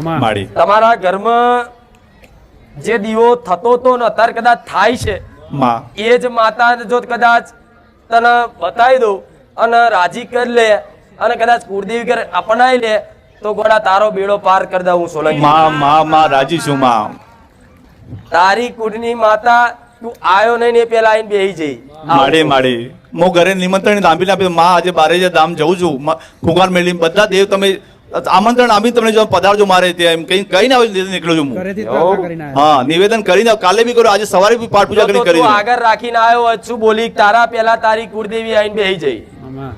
માડી તમારા ઘરમાં જે દીવો થતો તો ને અત્યારે કદાચ થાય છે માં એ જ માતા જો કદાચ તને બતાવી દઉં અને રાજી કરી લે અને કદાચ કુળદેવી કરે અપનાવી લે તો ગોડા તારો બેડો પાર કરી દઉં સોલંકી માં માં માં રાજી છું માં તારી કુળની માતા તું આયો નહીં ને પેલા આવીને બેહી જઈ માડી માડી હું ઘરે નિમંત્રણ દાંભીને આપ્યું માં આજે બારેજા ધામ જઉં છું ફુગાર મેળવી બધા દેવ તમે આમંત્રણ આપીને તમને જો પધારજો મારે ત્યાં એમ કઈ આવે નીકળું છું હું હા નિવેદન કરીને કાલે બી કર્યું આજે સવારે બી પાઠ પૂજા કરી તું આગળ રાખીને આવ્યો હોત શું બોલી તારા પેલા તારી કુળદેવી આવીને બેહી જઈ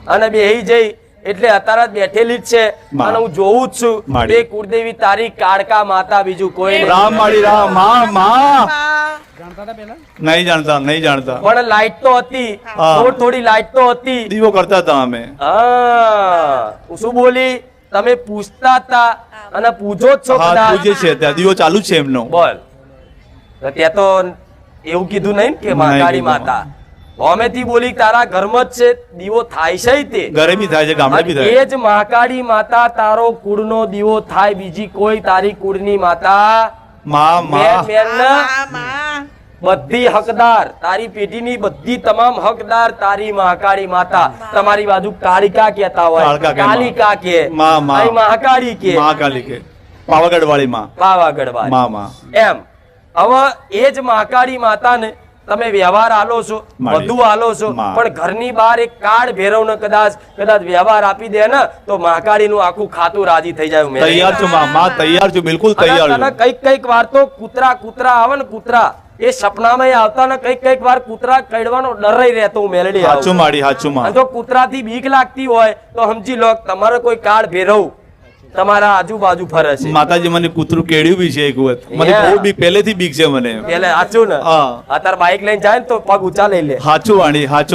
અને બેહી જઈ એટલે અત્યારે જ બેઠેલી જ છે અને હું જોઉં જ છું તે કુળદેવી તારી કાળકા માતા બીજું કોઈ રામ માડી રામ માં માં નહીં જાણતા પણ લાઈટ તો હતી થોડી લાઈટ તો હતી દીવો કરતા હતા અમે હા શું બોલી તમે પૂછતા હતા અને પૂછો જ છો હા પૂછે છે ત્યાં દીવો ચાલુ છે એમનો બોલ ત્યાં તો એવું કીધું નહીં કે મહાકાળી માતા ગમેથી બોલી તારા ઘરમાં જ છે દીવો થાય છે તે ઘરે બી થાય છે ગામડે બી થાય એ જ મહાકાળી માતા તારો કુળનો દીવો થાય બીજી કોઈ તારી કુળની માતા માં માં બધી હકદાર તારી પેઢીની બધી તમામ હકદાર તારી મહાકાળી માતા તમારી બાજુ કાળિકા કહેતા હોય કાલિકા કે મહાકાળી કે મહાકાળી કે પાવાગઢ વાળી માં પાવાગઢ વાળી માં એમ હવે એ જ મહાકાળી માતાને તમે વ્યવહાર આલો છો બધું આલો છો પણ ઘરની બહાર એક કાર્ડ ભેરવને કદાચ વ્યવહાર આપી દે ને તો મહાકાળી નું આખું ખાતું રાજી થઈ જાય તૈયાર છું માં તૈયાર છું બિલકુલ તૈયાર છું કઈક વાર તો કૂતરા આવે ને કૂતરા એ સપનામાં આવતા ને કઈક વાર કૂતરા કડવાનો ડર રહેતો હું મેલડી હાચું માડી હાચું માં જો કૂતરાથી બીક લાગતી હોય તો સમજી લો તમારે કોઈ કાર્ડ ભેરવ તમારા આજુબાજુ ફરે છે માતાજી મને કૂતરું કેડ્યું બી છે એક વખત મને બહુ બીક પહેલેથી બીક છે મને પેલે સાચું ને અત્યારે બાઇક લઈને જાય ને તો પગ ઊંચા લઈ લે સાચું વાણી સાચું